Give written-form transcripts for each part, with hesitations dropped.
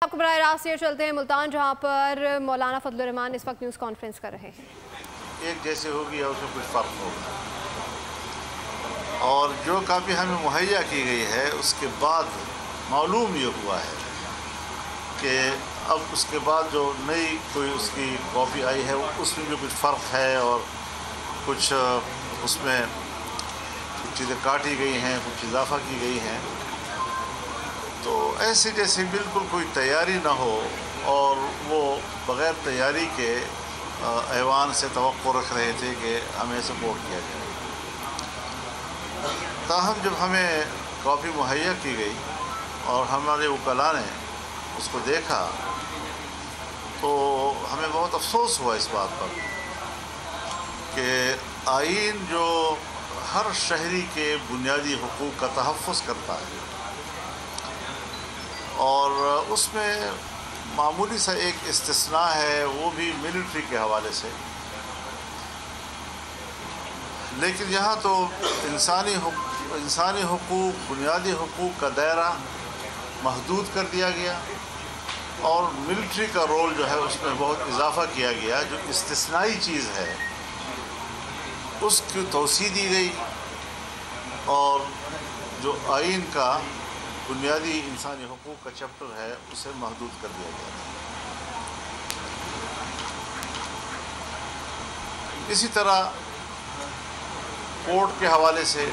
آپ کو براہ راست یہ چلتے ہیں ملتان، جہاں پر مولانا فضل الرحمان اس وقت نیوز کانفرنس کر رہے ہیں۔ ایک جیسے ہوگی یا اس میں کچھ فرق ہوگا، اور جو کاپی ہمیں مہیا کی گئی ہے اس کے بعد معلوم یہ ہوا ہے کہ اب اس کے بعد جو نئی کوئی اس کی کاپی آئی ہے اس میں بھی کچھ فرق ہے، اور کچھ اس میں کچھ چیزیں کاٹی گئی ہیں، کچھ اضافہ کی گئی ہیں۔ تو ایسے جیسے بالکل کوئی تیاری نہ ہو اور وہ بغیر تیاری کے ایوان سے توقع رکھ رہے تھے کہ ہمیں سپورٹ کیا جائے۔ تاہم جب ہمیں کاپی مہیا کی گئی اور ہمارے وکلاء نے اس کو دیکھا تو ہمیں بہت افسوس ہوا اس بات پر کہ آئین جو ہر شہری کے بنیادی حقوق کا تحفظ کرتا ہے اور اس میں معمولی سا ایک استثناء ہے، وہ بھی ملٹری کے حوالے سے، لیکن یہاں تو انسانی حقوق، بنیادی حقوق کا دائرہ محدود کر دیا گیا، اور ملٹری کا رول جو ہے اس میں بہت اضافہ کیا گیا۔ جو استثنائی چیز ہے اس کی توسیع دی گئی، اور جو آئین کا بنیادی انسانی حقوق کا چیپٹر ہے اسے محدود کر دیا گیا۔ اسی طرح کورٹ کے حوالے سے،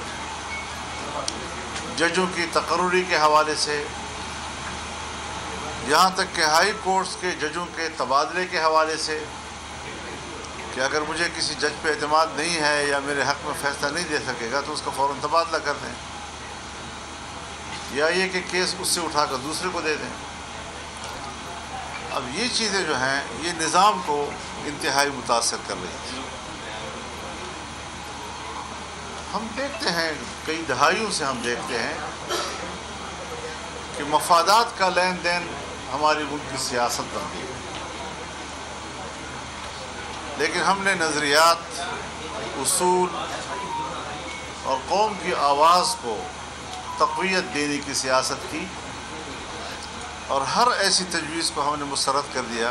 ججوں کی تقرری کے حوالے سے، یہاں تک کہ ہائی کورٹس کے ججوں کے تبادلے کے حوالے سے، کہ اگر مجھے کسی جج پہ اعتماد نہیں ہے یا میرے حق میں فیصلہ نہیں دے سکے گا تو اس کا فوراً تبادلہ کر دیں، یا یہ کہ کیس اس سے اٹھا کر دوسرے کو دے دیں۔ اب یہ چیزیں جو ہیں یہ نظام کو انتہائی متاثر کر رہی تھی۔ ہم دیکھتے ہیں، کئی دہائیوں سے ہم دیکھتے ہیں کہ مفادات کا لین دین ہماری ملک کی سیاست بن گئی، لیکن ہم نے نظریات، اصول اور قوم کی آواز کو تقویت دینے کی سیاست کی، اور ہر ایسی تجویز کو ہم نے مسترد کر دیا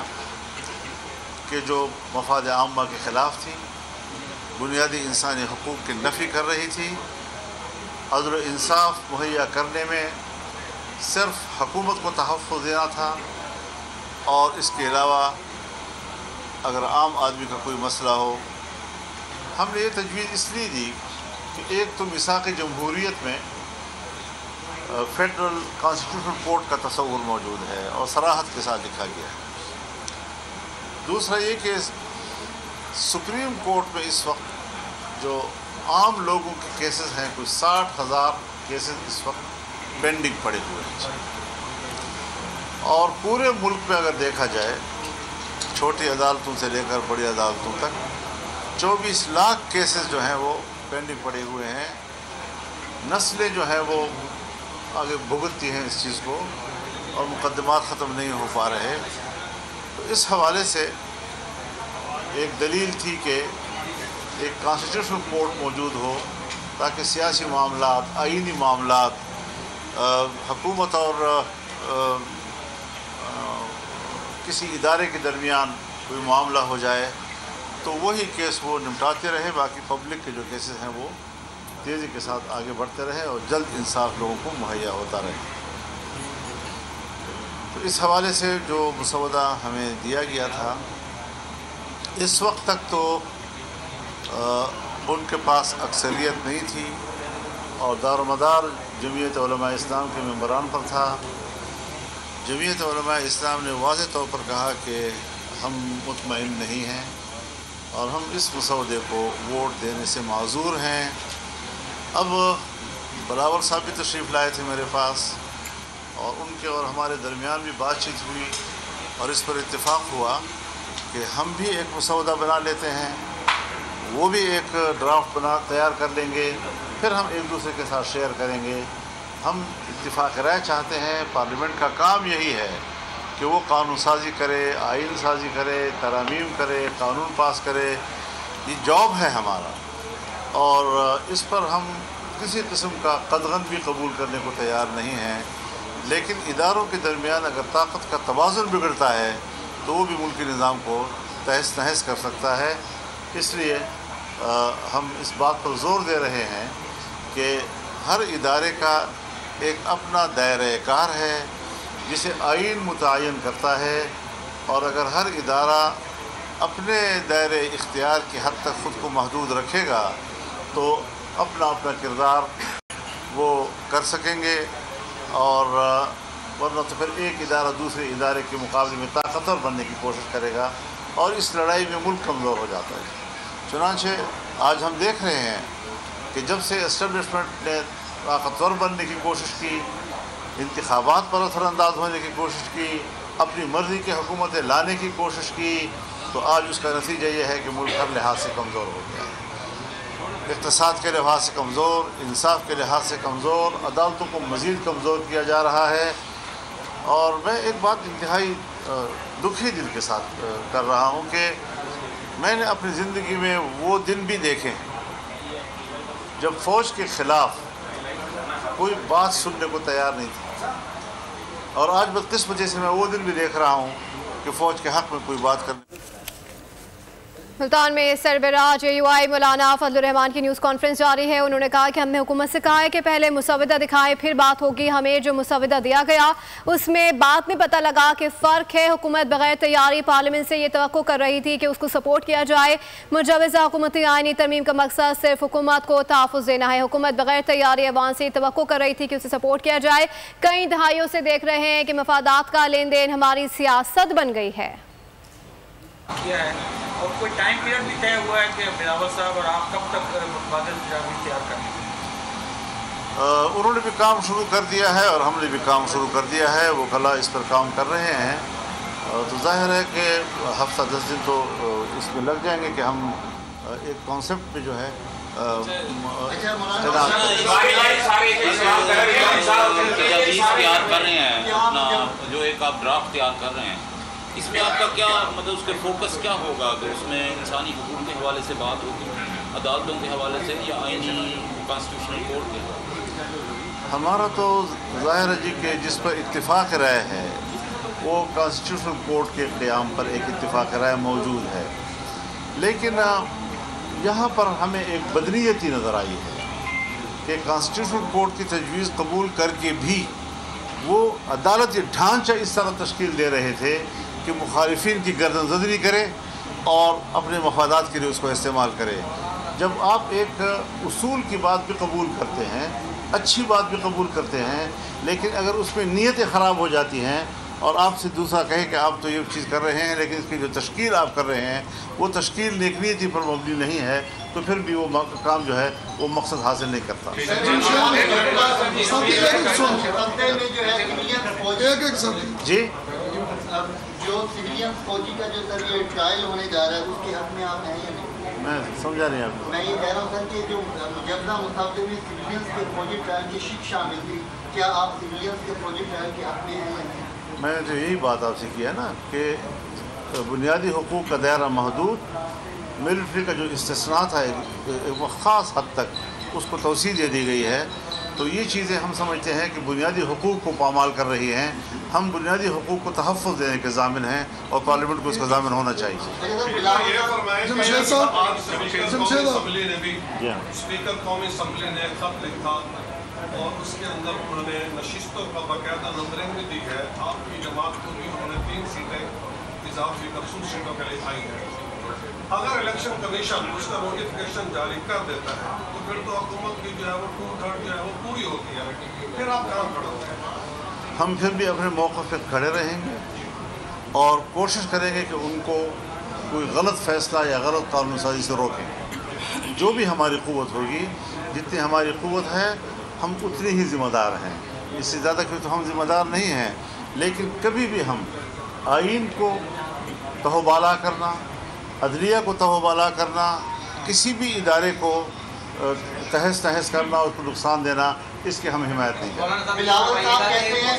کہ جو مفاد عامہ کے خلاف تھی، بنیادی انسانی حقوق کی نفی کر رہی تھی، عدل و انصاف مہیا کرنے میں صرف حکومت کو تحفظ دینا تھا، اور اس کے علاوہ اگر عام آدمی کا کوئی مسئلہ ہو۔ ہم نے یہ تجویز اس لیے دی کہ ایک تو میثاق جمہوریت میں فیڈرل کانسٹیٹیوشنل کورٹ کا تصور موجود ہے اور صراحت کے ساتھ لکھا گیا ہے۔ دوسرا یہ کہ سپریم کورٹ میں اس وقت جو عام لوگوں کے کیسز ہیں، کوئی 60,000 کیسز اس وقت پینڈنگ پڑے ہوئے ہیں، اور پورے ملک میں اگر دیکھا جائے چھوٹی عدالتوں سے لے کر بڑی عدالتوں تک 24 لاکھ کیسز جو ہیں وہ پینڈنگ پڑے ہوئے ہیں۔ نسلیں جو ہیں وہ آگے بھگتتی ہیں اس چیز کو، اور مقدمات ختم نہیں ہو پا رہے۔ تو اس حوالے سے ایک دلیل تھی کہ ایک کانسٹیٹیوشنل کورٹ موجود ہو تاکہ سیاسی معاملات، آئینی معاملات، حکومت اور کسی ادارے کے درمیان کوئی معاملہ ہو جائے تو وہی کیس وہ نمٹاتے رہے، باقی پبلک کے جو کیسز ہیں وہ تیزی کے ساتھ آگے بڑھتے رہے اور جلد انصاف لوگوں کو مہیا ہوتا رہے۔ تو اس حوالے سے جو مسودہ ہمیں دیا گیا تھا، اس وقت تک تو ان کے پاس اکثریت نہیں تھی، اور دار و مدار جمعیت علماء اسلام کے ممبران پر تھا۔ جمعیت علماء اسلام نے واضح طور پر کہا کہ ہم مطمئن نہیں ہیں اور ہم اس مسودے کو ووٹ دینے سے معذور ہیں۔ اب بلاول صاحب بھی تشریف لائے تھے میرے پاس، اور ان کے اور ہمارے درمیان بھی بات چیت ہوئی، اور اس پر اتفاق ہوا کہ ہم بھی ایک مسودہ بنا لیتے ہیں، وہ بھی ایک ڈرافٹ تیار کر لیں گے، پھر ہم ایک دوسرے کے ساتھ شیئر کریں گے۔ ہم اتفاق رائے چاہتے ہیں، پارلیمنٹ کا کام یہی ہے کہ وہ قانون سازی کرے، آئین سازی کرے، ترامیم کرے، قانون پاس کرے، یہ جاب ہے ہمارا، اور اس پر ہم کسی قسم کا قدغن بھی قبول کرنے کو تیار نہیں ہیں لیکن اداروں کے درمیان اگر طاقت کا توازن بگڑتا ہے تو وہ بھی ملکی نظام کو تہس نہس کر سکتا ہے۔ اس لیے ہم اس بات پر زور دے رہے ہیں کہ ہر ادارے کا ایک اپنا دائرۂ کار ہے جسے آئین متعین کرتا ہے، اور اگر ہر ادارہ اپنے دائرۂ اختیار کی حد تک خود کو محدود رکھے گا تو اپنا اپنا کردار وہ کر سکیں گے، اور ورنہ تو پھر ایک ادارہ دوسرے ادارے کے مقابلے میں طاقتور بننے کی کوشش کرے گا، اور اس لڑائی میں ملک کمزور ہو جاتا ہے۔ چنانچہ آج ہم دیکھ رہے ہیں کہ جب سے اسٹیبلشمنٹ نے طاقتور بننے کی کوشش کی، انتخابات پر اثر انداز ہونے کی کوشش کی، اپنی مرضی کی حکومتیں لانے کی کوشش کی، تو آج اس کا نتیجہ یہ ہے کہ ملک ہر لحاظ سے کمزور ہو گیا ہے۔ اقتصاد کے لحاظ سے کمزور، انصاف کے لحاظ سے کمزور، عدالتوں کو مزید کمزور کیا جا رہا ہے۔ اور میں ایک بات انتہائی دکھی دل کے ساتھ کر رہا ہوں کہ میں نے اپنی زندگی میں وہ دن بھی دیکھے جب فوج کے خلاف کوئی بات سننے کو تیار نہیں تھی، اور آج بدقسمتی سے میں وہ دن بھی دیکھ رہا ہوں کہ فوج کے حق میں کوئی بات کرنے۔ ملتان میں سربراہ JUI مولانا فضل الرحمان کی نیوز کانفرنس جاری ہے۔ انہوں نے کہا کہ ہم نے حکومت سے کہا ہے کہ پہلے مسودہ دکھائیں پھر بات ہوگی۔ ہمیں جو مسودہ دیا گیا اس میں بات میں پتہ لگا کہ فرق ہے۔ حکومت بغیر تیاری پارلیمنٹ سے یہ توقع کر رہی تھی کہ اس کو سپورٹ کیا جائے۔ مجوزہ حکومتی آئینی ترمیم کا مقصد صرف حکومت کو تحفظ دینا ہے۔ حکومت بغیر تیاری عوام سے یہ توقع کر رہی تھی کہ اسے سپورٹ کیا جائے۔ کئی دہائیوں سے دیکھ رہے ہیں کہ مفادات کا لین دین ہماری سیاست بن گئی ہے۔ کیا ہے اور کوئی ٹائم پیریڈ بھی طے ہوا ہے کہ بلاول صاحب اور آپ کب تک متبادل تجاویز تیار کریں گے؟ انہوں نے بھی کام شروع کر دیا ہے اور ہم نے بھی کام شروع کر دیا ہے۔ وہ کلا اس پر کام کر رہے ہیں، تو ظاہر ہے کہ ہفتہ 10 دن تو اس میں لگ جائیں گے کہ ہم ایک کانسیپٹ پہ جو ہے تیار کر رہے ہیں، اپنا جو ایک آپ ڈرافٹ تیار کر رہے ہیں، اس میں آپ کا کیا مطلب اس کے فوکس کیا ہوگا؟ کہ اس میں انسانی حقوق کے حوالے سے بات ہوگی، عدالتوں کے حوالے سے، یا آئینی کانسٹیٹیوشنل کورٹ کے حوالے سے؟ ہمارا تو ظاہر ہے جی کہ جس پر اتفاق رائے ہے وہ کانسٹیٹیوشنل کورٹ کے قیام پر ایک اتفاق رائے موجود ہے، لیکن یہاں پر ہمیں ایک بدنیتی نظر آئی ہے کہ کانسٹیٹیوشنل کورٹ کی تجویز قبول کر کے بھی وہ عدالت یہ ڈھانچہ اس طرح تشکیل دے رہے تھے کہ مخالفین کی گردن زدری کرے اور اپنے مفادات کے لیے اس کو استعمال کرے۔ جب آپ ایک اصول کی بات بھی قبول کرتے ہیں، اچھی بات بھی قبول کرتے ہیں، لیکن اگر اس میں نیتیں خراب ہو جاتی ہیں اور آپ سے دوسرا کہے کہ آپ تو یہ چیز کر رہے ہیں لیکن اس کی جو تشکیل آپ کر رہے ہیں وہ تشکیل نیک نیتی پر مبنی نہیں ہے، تو پھر بھی وہ کام جو ہے وہ مقصد حاصل نہیں کرتا۔ جی جو سویلین فوجی کا جو سر یہ ٹرائل ہونے جا رہا ہے اس کے حق میں آپ ہیں یا نہیں؟ میں سمجھا نہیں آپ کو۔ میں یہ کہہ رہا ہوں سر کہ جو مجوزہ مسودے میں سویلینز کے فوجی ٹرائل کی شک شامل تھی، کیا آپ سویلینز کے فوجی ٹرائل کے حق میں ہیں یا نہیں؟ میں نے تو یہی بات آپ سے کی ہے نا کہ بنیادی حقوق کا دائرہ محدود، ملٹری کا جو استثناء تھا وہ خاص حد تک اس کو توسیع دے دی گئی ہے، تو یہ چیزیں ہم سمجھتے ہیں کہ بنیادی حقوق کو پامال کر رہی ہیں۔ ہم بنیادی حقوق کو تحفظ دینے کے ضامن ہیں اور پارلیمنٹ کو اس کا ضامن ہونا چاہیے۔ اسپیکر قومی اسمبلی نے خط لکھا اور اس کے اندر انہوں نے نشستوں کا باقاعدہ نمبرنگ بھی دی ہے۔ آپ کی جماعت کو بھی انہوں نے 3 سیٹیں اضافی خصوصی سیٹوں کے لیے آئی ہیں۔ اگر الیکشن کمیشن اس کا نوٹیفکیشن جاری کر دیتا ہے تو پھر تو حکومت کی جو ہے وہ 2/3 جو ہے وہ پوری ہوتی ہے، پھر آپ کہاں کھڑے ہوتے ہیں؟ ہم پھر بھی اپنے موقف پہ کھڑے رہیں گے اور کوشش کریں گے کہ ان کو کوئی غلط فیصلہ یا غلط قانون سازی سے روکیں۔ جو بھی ہماری قوت ہوگی، جتنی ہماری قوت ہے ہم اتنی ہی ذمہ دار ہیں، اس سے زیادہ کہ تو ہم ذمہ دار نہیں ہیں، لیکن کبھی بھی ہم آئین کو تہوبالا کرنا، عدلیہ کو تہوبالا کرنا، کسی بھی ادارے کو تہس نہس کرنا، اس کو نقصان دینا، اس کی ہم حمایت نہیں کریں۔ بلاول صاحب کہتے ہیں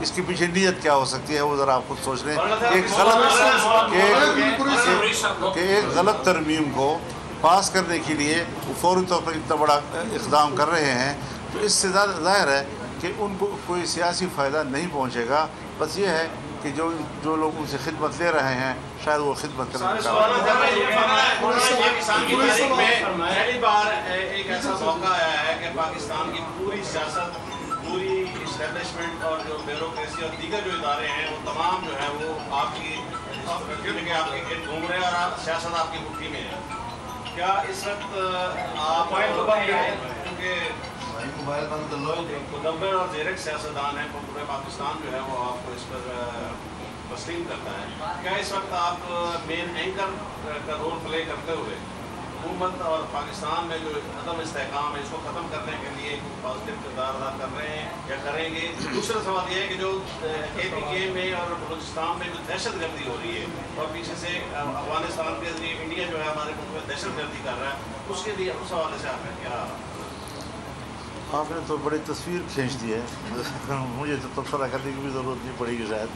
اس کے پیچھے نیت کیا ہو سکتی ہے وہ ذرا آپ خود سوچ لیں. ایک غلط ترمیم کو پاس کرنے کے لیے وہ فوری طور پر اتنا بڑا اقدام کر رہے ہیں تو اس سے ظاہر ہے کہ ان کو کوئی سیاسی فائدہ نہیں پہنچے گا. بس یہ ہے کہ جو لوگ ان سے خدمت لے رہے ہیں شاید وہ خدمت کرنے کا پہلی بار ایک ایسا موقع آیا ہے کہ پاکستان کی پوری سیاست, پوری اسٹیبلشمنٹ اور جو بیوروکریسی اور دیگر جو ادارے ہیں وہ تمام جو ہے وہ آپ کی گرد گھوم رہے ہیں اور سیاست آپ کی مٹھی میں ہے. کیا اس وقت آپ کیونکہ مدبر اور زیرک سیاستدان ہیں پورے پاکستان جو ہے وہ آپ کو اس پر تسلیم کرتا ہے, کیا اس وقت آپ مین اینکر کا رول پلے کرتے ہوئے حکومت اور پاکستان میں جو عدم استحکام ہے اس کو ختم کرنے کے لیے پازیٹیو کردار ادا کر رہے ہیں یا کریں گے؟ دوسرا سوال یہ ہے کہ جو KPK میں اور بلوچستان میں جو دہشت گردی ہو رہی ہے اور پیچھے سے افغانستان کے ذریعے انڈیا جو ہے ہمارے ملک میں دہشت گردی کر رہا ہے, اس کے لیے اس حوالے سے آپ نے کیا؟ آپ نے تو بڑی تصویر کھینچ دی ہے, مجھے تو تبصرہ کرنے کی بھی ضرورت نہیں پڑے گی شاید.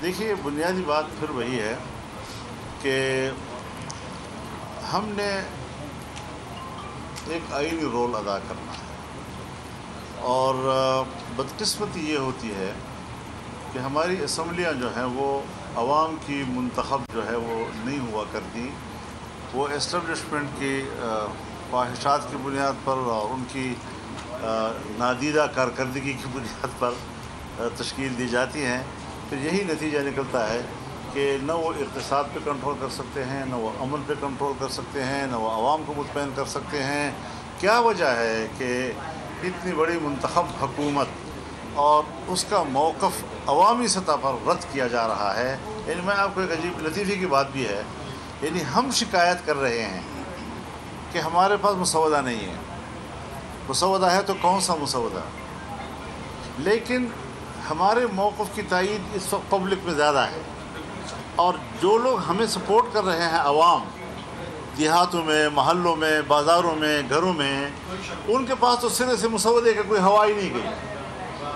دیکھیے بنیادی بات پھر وہی ہے کہ ہم نے ایک آئینی رول ادا کرنا ہے اور بدقسمتی یہ ہوتی ہے کہ ہماری اسمبلیاں جو ہیں وہ عوام کی منتخب جو ہے وہ نہیں ہوا کرتی, وہ اسٹیبلشمنٹ کی خواہشات کی بنیاد پر اور ان کی نادیدہ کارکردگی کی بنیاد پر تشکیل دی جاتی ہیں. پھر یہی نتیجہ نکلتا ہے کہ نہ وہ اقتصاد پہ کنٹرول کر سکتے ہیں, نہ وہ امن پہ کنٹرول کر سکتے ہیں, نہ وہ عوام کو مطمئن کر سکتے ہیں. کیا وجہ ہے کہ اتنی بڑی منتخب حکومت اور اس کا موقف عوامی سطح پر رد کیا جا رہا ہے؟ یعنی میں آپ کو ایک عجیب لطیفے کی بات بھی ہے, یعنی ہم شکایت کر رہے ہیں کہ ہمارے پاس مسودہ نہیں ہے. مسودہ ہے تو کون سا مسودہ؟ لیکن ہمارے موقف کی تائید اس وقت پبلک میں زیادہ ہے اور جو لوگ ہمیں سپورٹ کر رہے ہیں عوام, دیہاتوں میں, محلوں میں, بازاروں میں, گھروں میں, ان کے پاس تو سرے سے مسودے کا کوئی ہوا ہی نہیں گئی.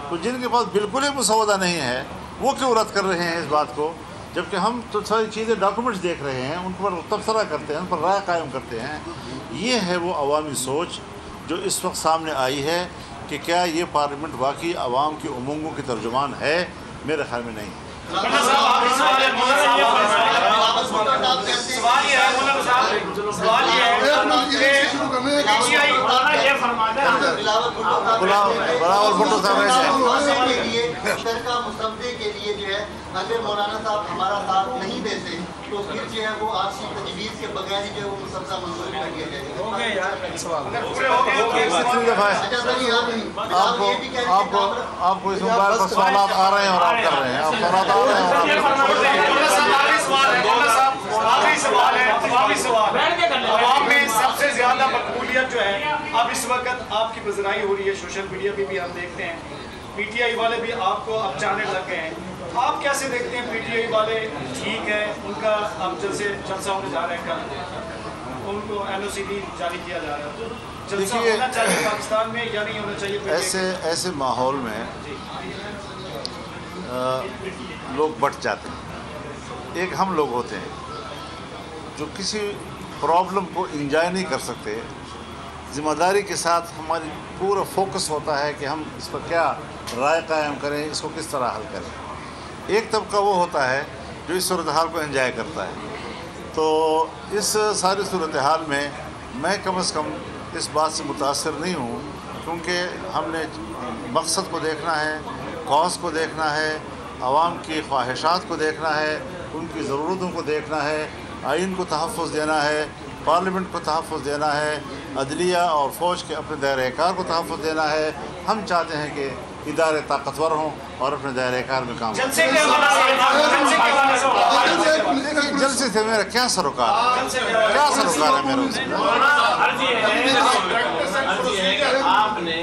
تو جن کے پاس بالکل ہی مسودہ نہیں ہے وہ کیوں رد کر رہے ہیں اس بات کو, جبکہ ہم تو ساری چیزیں ڈاکومنٹس دیکھ رہے ہیں, ان پر تبصرہ کرتے ہیں, ان پر رائے قائم کرتے ہیں. یہ ہے وہ عوامی سوچ جو اس وقت سامنے آئی ہے کہ کیا یہ پارلیمنٹ واقعی عوام کی امنگوں کی ترجمان ہے؟ میرے خیال میں نہیں. بلاول بھٹو صاحب مسودے کے لیے جو ہے اگر مولانا صاحب ہمارا ساتھ نہیں دیتے تو پھر جو ہے وہ آپ کی تجویز کے بغیر جو ہے وہ مسودہ منظور کر دیا جائے گا. آپ کو اس موبائل پر سوالات آ رہے ہیں اور آپ کر رہے ہیں, آپ سوالات آ رہے ہیں. عوام میں سب سے زیادہ مقبولیت جو ہے اب اس وقت آپ کی پذیرائی ہو رہی ہے, سوشل میڈیا پہ بھی ہم دیکھتے ہیں, PTI والے بھی آپ کو اب جانے لگ گئے ہیں. آپ کیسے دیکھتے ہیں PTI والے ٹھیک ہے, ان کا اب جلسہ ہونے جا رہا ہے, کل ان کو NOC بھی جاری کیا جا رہا ہے, جلسہ ہونا چاہیے پاکستان میں یا نہیں ہونا چاہیے؟ ایسے ماحول میں لوگ بٹ جاتے ہیں. ایک ہم لوگ ہوتے ہیں جو کسی پرابلم کو انجوائے نہیں کر سکتے, ذمہ داری کے ساتھ ہماری پورا فوکس ہوتا ہے کہ ہم اس پر کیا رائے قائم کریں, اس کو کس طرح حل کریں. ایک طبقہ وہ ہوتا ہے جو اس صورتحال کو انجوائے کرتا ہے. تو اس ساری صورتحال میں میں کم از کم اس بات سے متاثر نہیں ہوں, کیونکہ ہم نے مقصد کو دیکھنا ہے, کاز کو دیکھنا ہے, عوام کی خواہشات کو دیکھنا ہے, ان کی ضرورتوں کو دیکھنا ہے, آئین کو تحفظ دینا ہے, پارلیمنٹ کو تحفظ دینا ہے, عدلیہ اور فوج کے اپنے دائرۂ کار کو تحفظ دینا ہے. ہم چاہتے ہیں کہ ادارے طاقتور ہوں اور اپنے دائرۂ کار میں کام کریں. جلسے سے میرا کیا سروکار ہے, کیا سروکار ہے میرا اس میں؟ آپ نے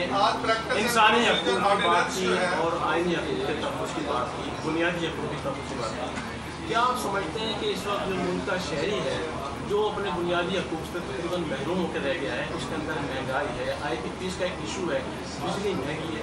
انسانی حقوق کی بات کی اور آئینی حقوق کے تحفظ کی بات کی, بنیادی حقوق کے تحفظ کی بات کی. کیا آپ سمجھتے ہیں کہ اس وقت جو ملک کا شہری ہے جو اپنے بنیادی حقوق سے تقریباً محروم ہو کے رہ گیا ہے, اس کے اندر مہنگائی ہے, IPPs کا ایک ایشو ہے, بجلی مہنگی ہے,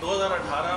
2018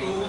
2,